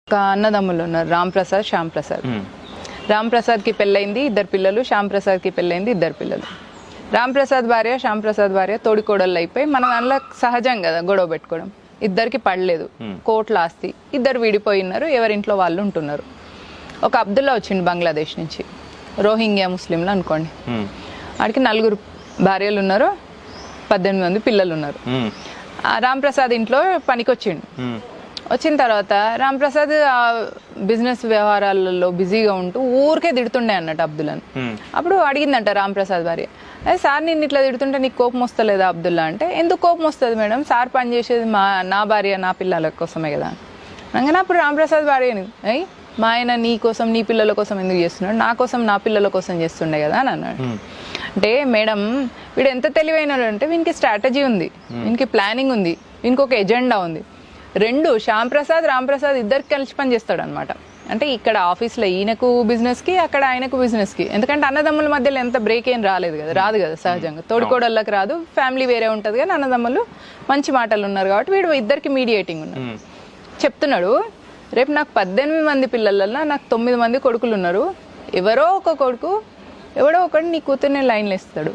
ఒక అన్నదమ్ములు ఉన్నారు, రామ్ ప్రసాద్, శ్యామ్ ప్రసాద్. రామ్ ప్రసాద్కి పెళ్ళైంది 2 పిల్లలు, శ్యామ్ ప్రసాద్కి పెళ్ళైంది 2 పిల్లలు. రామ్ ప్రసాద్ భార్య, శ్యామ్ ప్రసాద్ భార్య తోడికోడళ్ళు అయిపోయి మన దానిలో సహజం కదా గొడవ పెట్టుకోవడం. ఇద్దరికి పడలేదు, కోట్ల ఆస్తి, ఇద్దరు విడిపోయినారు, ఎవరింట్లో వాళ్ళు ఉంటున్నారు. ఒక అబ్దుల్లా వచ్చిండు బంగ్లాదేశ్ నుంచి, రోహింగ్యా ముస్లింలు అనుకోండి. వాడికి 4 భార్యలు ఉన్నారు, 18 మంది పిల్లలు ఉన్నారు. రామ్ ప్రసాద్ ఇంట్లో పనికొచ్చిండు. వచ్చిన తర్వాత రామ్ ప్రసాద్ బిజినెస్ వ్యవహారాలలో బిజీగా ఉంటూ ఊరికే తిడుతుండే అన్నట్టు అబ్దుల్లాని. అప్పుడు అడిగిందంట రామ్ ప్రసాద్ భార్య, అదే సార్ నేను ఇట్లా తిడుతుంటే నీకు కోపం వస్తలేదా అబ్దుల్లా అంటే, ఎందుకు కోపం వస్తుంది మేడం, సార్ పని చేసేది నా భార్య నా పిల్లల కోసమే కదా అనగానే అప్పుడు రామ్ ప్రసాద్ భార్య అయ్యి మా ఆయన నీ కోసం నీ పిల్లల కోసం ఎందుకు చేస్తున్నాడు, నా కోసం నా పిల్లల కోసం చేస్తుండే కదా అని అన్నాడు. అంటే మేడం వీడు ఎంత తెలివైనాడు అంటే వీనికి స్ట్రాటజీ ఉంది, వీనికి ప్లానింగ్ ఉంది, వీనికి ఒక ఎజెండా ఉంది. 2 శ్యామ్ ప్రసాద్ రామ్ ప్రసాద్ ఇద్దరికి కలిసి పని చేస్తాడు అనమాట. అంటే ఇక్కడ ఆఫీస్లో ఈయనకు బిజినెస్కి, అక్కడ ఆయనకు బిజినెస్కి. ఎందుకంటే అన్నదమ్ముల మధ్యలో ఎంత బ్రేక్ ఏం రాలేదు కదా, రాదు కదా సహజంగా. తోడుకోడళ్ళకి రాదు, ఫ్యామిలీ వేరే ఉంటుంది కానీ అన్నదమ్ములు మంచి మాటలు ఉన్నారు కాబట్టి వీడు ఇద్దరికి మీడియేటింగ్ ఉన్నారు. చెప్తున్నాడు, రేపు నాకు 18 మంది పిల్లలల్లో నాకు 9 మంది కొడుకులు ఉన్నారు, ఎవరో ఒక కొడుకు ఎవడో ఒకటి నీ కూతుర్ని లైన్లు ఇస్తాడు,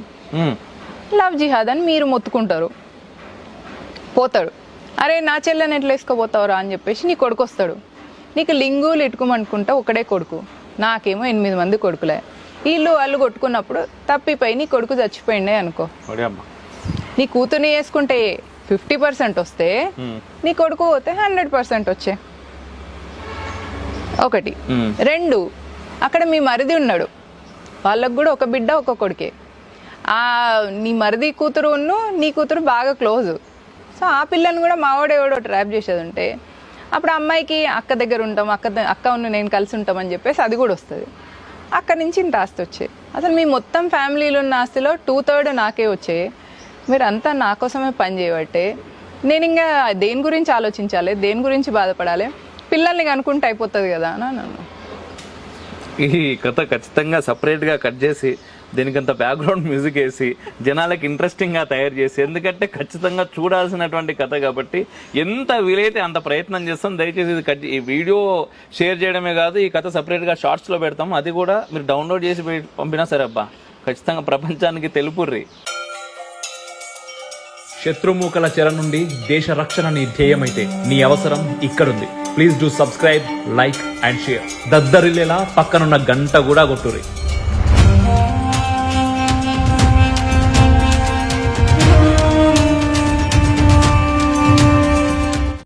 లవ్ జిహాద్ అని మీరు మొత్తుకుంటారు, పోతాడు. అరే నా చెల్లెని ఎట్లా వేసుకోపోతావురా అని చెప్పేసి నీ కొడుకు వస్తాడు. నీకు లింగులు ఇట్టుకోమనుకుంటా ఒకడే కొడుకు, నాకేమో 8 మంది కొడుకులే. వీళ్ళు వాళ్ళు కొట్టుకున్నప్పుడు తప్పిపోయి నీ కొడుకు చచ్చిపోయిండే అనుకో, నీ కూతుర్ని వేసుకుంటే 50% వస్తే నీ కొడుకు పోతే 100% వచ్చే. 1. 2, అక్కడ మీ మరిది ఉన్నాడు, వాళ్ళకు కూడా ఒక బిడ్డ ఒక కొడుకే. నీ మరిది కూతురు నీ కూతురు బాగా క్లోజ్. సో ఆ పిల్లని కూడా మావాడు ఎవడో ట్రాప్ చేసేది ఉంటే అప్పుడు అమ్మాయికి అక్క దగ్గర ఉంటాం, అక్క నేను కలిసి ఉంటామని చెప్పేసి అది కూడా వస్తుంది. అక్కడి నుంచి ఇంత ఆస్తి వచ్చాయి. అసలు మీ మొత్తం ఫ్యామిలీలో ఉన్న ఆస్తిలో 2/3 నాకే వచ్చాయి. మీరు అంతా నా కోసమే పని చేయబట్టే నేను ఇంకా దేని గురించి ఆలోచించాలి, దేని గురించి బాధపడాలి, పిల్లల్ని కనుక్కుంటే అయిపోతుంది కదా అని అన్నాను. ఈ కథ ఖచ్చితంగా సపరేట్గా కట్ చేసి దీనికంత బ్యాక్గ్రౌండ్ మ్యూజిక్ వేసి జనాలకి ఇంట్రెస్టింగ్గా తయారు చేసి, ఎందుకంటే ఖచ్చితంగా చూడాల్సినటువంటి కథ కాబట్టి ఎంత వీలైతే అంత ప్రయత్నం చేస్తాం. దయచేసి ఇది ఈ వీడియో షేర్ చేయడమే కాదు, ఈ కథ సపరేట్గా షార్ట్స్లో పెడతాం, అది కూడా మీరు డౌన్లోడ్ చేసి పంపినా సరే అబ్బా ఖచ్చితంగా ప్రపంచానికి తెలుపుర్రి. శత్రుమూకల చెర నుండి దేశ రక్షణ నీ ధ్యేయమైతే నీ అవసరం ఇక్కడుంది. Please do subscribe, like and share. దద్దరిల్లేలా పక్కనున్న గంట కూడా కొట్టుర్రి.